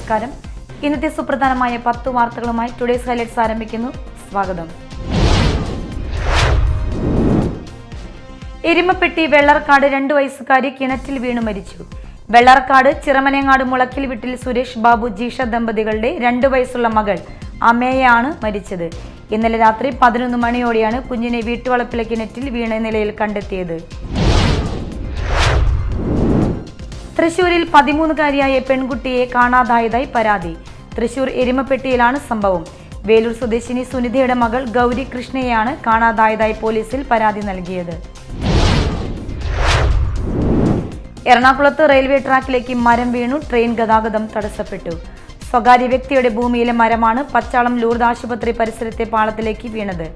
നമസ്കാരം. ഇന്നത്തെ സുപ്രധാനമായ 10 വാർത്തകളുമായി ടുഡേസ് ഹൈലൈറ്റ്സ് ആരംഭിക്കുന്നു. സ്വാഗതം. എരുമപ്പെട്ടി വെള്ളർക്കാട് 2 വയസ്സുകാരി കിണറ്റിൽ വീണു മരിച്ചു. വെള്ളർക്കാട് ചിറമനേങ്ങാട് മുളക്കിൽ വീട്ടിൽ സുരേഷ് ബാബു ജീഷ ദമ്പതികളുടെ 2 വയസ്സുള്ള മകൾ അമേയാണ് മരിച്ചത്. ഇന്നലെ രാത്രി 11 മണിയോടെയാണ് കുഞ്ഞിനെ വീട്ടുവളപ്പിലെ കിണറ്റിൽ വീണ നിലയിൽ കണ്ടെത്തിയത്. തൃശൂരിൽ 13കാരിയായ പെൺകുട്ടിയെ കാണാതായതായി പരാതി. തൃശൂർ എരുമപ്പെട്ടിയിലാണ് സംഭവം. വേലൂർ സ്വദേശിനി സുനിതയുടെ മകൾ ഗൗരി കൃഷ്ണയെയാണ് കാണാതായതായി പോലീസിൽ പരാതി നൽകിയത്. എറണാകുളത്ത് റെയിൽവേ ട്രാക്കിലേക്ക് മരം വീണു ട്രെയിൻ ഗതാഗതം തടസ്സപ്പെട്ടു. സ്വകാര്യ വ്യക്തിയുടെ ഭൂമിയിലെ മരമാണ് പച്ചാളം ലൂർദ് ആശുപത്രി പരിസരത്തെ പാളത്തിലേക്ക് വീണത്.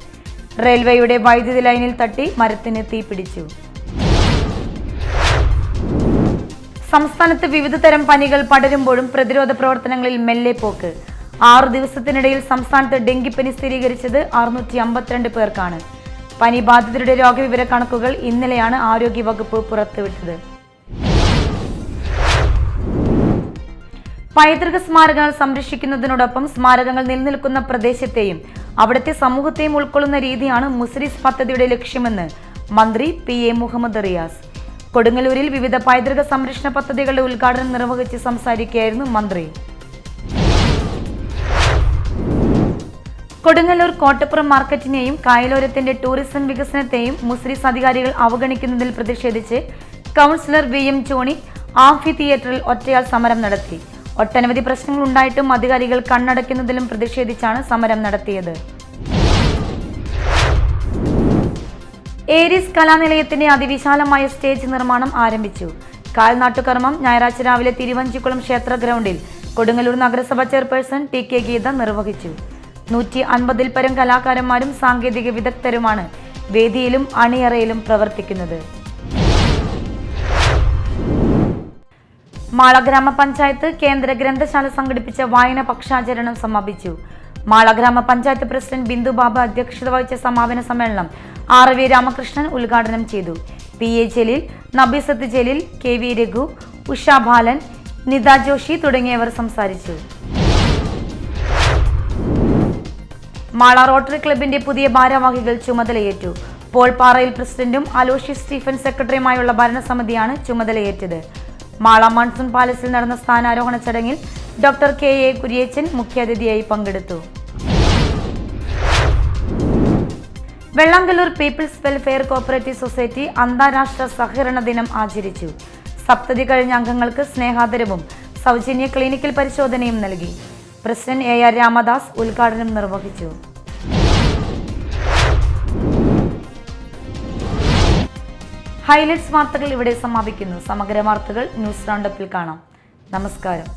റെയിൽവേയുടെ വൈദ്യുതി ലൈനിൽ തട്ടി മരത്തിന് തീപിടിച്ചു. സംസ്ഥാനത്ത് വിവിധ തരം പനികൾ പടരുമ്പോഴും പ്രതിരോധ പ്രവർത്തനങ്ങളിൽ മെല്ലെ പോക്ക്. 6 ദിവസത്തിനിടയിൽ സംസ്ഥാനത്ത് ഡെങ്കിപ്പനി സ്ഥിരീകരിച്ചത് 652 പേർക്കാണ്. പനി ബാധിതരുടെ രോഗവിവര കണക്കുകൾ ഇന്നലെയാണ് ആരോഗ്യവകുപ്പ് പുറത്തുവിട്ടത്. പൈതൃക സ്മാരകങ്ങൾ സംരക്ഷിക്കുന്നതിനോടൊപ്പം സ്മാരകങ്ങൾ നിലനിൽക്കുന്ന പ്രദേശത്തെയും അവിടുത്തെ സമൂഹത്തെയും ഉൾക്കൊള്ളുന്ന രീതിയാണ് മുസ്രിസ് പദ്ധതിയുടെ ലക്ഷ്യമെന്ന് മന്ത്രി PA മുഹമ്മദ് റിയാസ്. കൊടുങ്ങല്ലൂരിൽ വിവിധ പൈതൃക സംരക്ഷണ പദ്ധതികളുടെ ഉദ്ഘാടനം നിർവഹിച്ച് സംസാരിക്കുകയായിരുന്നു മന്ത്രി. കൊടുങ്ങല്ലൂർ കോട്ടപ്പുറം മാർക്കറ്റിനെയും കായലോരത്തിന്റെ ടൂറിസം വികസനത്തെയും മുസ്രിസ് അധികാരികൾ അവഗണിക്കുന്നതിൽ പ്രതിഷേധിച്ച് കൗൺസിലർ VM ജോണി ആംഫി തിയേറ്ററിൽ ഒറ്റയാൾ സമരം നടത്തി. ഒട്ടനവധി പ്രശ്നങ്ങൾ ഉണ്ടായിട്ടും അധികാരികൾ കണ്ണടയ്ക്കുന്നതിലും പ്രതിഷേധിച്ചാണ് സമരം നടത്തിയത്. ഏരീസ് കലാനിലയത്തിന്റെ അതിവിശാലമായ സ്റ്റേജ് നിർമ്മാണം ആരംഭിച്ചു. കാൽനാട്ടുകർമ്മം ഞായറാഴ്ച രാവിലെ തിരുവഞ്ചിക്കുളം ക്ഷേത്ര ഗ്രൗണ്ടിൽ കൊടുങ്ങല്ലൂർ നഗരസഭ ചെയർപേഴ്സൺ TK ഗീത നിർവഹിച്ചു. 150ൽ പരം കലാകാരന്മാരും സാങ്കേതിക വിദഗ്ധരുമാണ് വേദിയിലും അണിയറയിലും പ്രവർത്തിക്കുന്നത്. മാള ഗ്രാമപഞ്ചായത്ത് കേന്ദ്ര ഗ്രന്ഥശാല സംഘടിപ്പിച്ച വായന പക്ഷാചരണം സമാപിച്ചു. മാള ഗ്രാമപഞ്ചായത്ത് പ്രസിഡന്റ് ബിന്ദു ബാബ അധ്യക്ഷത വഹിച്ച സമാപന സമ്മേളനം RV രാമകൃഷ്ണൻ ഉദ്ഘാടനം ചെയ്തു. PA ജലീൽ, നബീസത്ത് ജലീൽ, KV രഘു, ഉഷ ബാലൻ, നിത ജോഷി തുടങ്ങിയവർ സംസാരിച്ചു. മാള റോട്ടറി ക്ലബിന്റെ പുതിയ ഭാരവാഹികൾ ചുമതലയേറ്റു. പോൾ പാറയിൽ പ്രസിഡന്റും അലോഷ്യസ് സ്റ്റീഫൻ സെക്രട്ടറിയുമായുള്ള ഭരണസമിതിയാണ് ചുമതലയേറ്റത്. മാള മൺസൂൺ പാലസിൽ നടന്ന സ്ഥാനാരോഹണ ചടങ്ങിൽ ഡോക്ടർ KA കുര്യച്ചൻ മുഖ്യാതിഥിയായി പങ്കെടുത്തു. Vellangallur people's welfare cooperative society അന്താരാഷ്ട്ര സഹകരണ ദിനം ആചരിച്ചു. സപ്തതി കഴിഞ്ഞ അംഗങ്ങൾക്ക് സ്നേഹാദരവും സൗജന്യ ക്ലിനിക്കൽ പരിശോധനയും നൽകി. പ്രസിഡന്റ് AR രാമദാസ് ഉദ്ഘാടനം നിർവഹിച്ചു. ഹൈലൈറ്റ്സ് വാർത്തകൾ ഇവിടെ സമാപിക്കുന്നു. സമഗ്ര വാർത്തകൾ ന്യൂസ് റൗണ്ടപ്പിൽ കാണാം. നമസ്കാരം.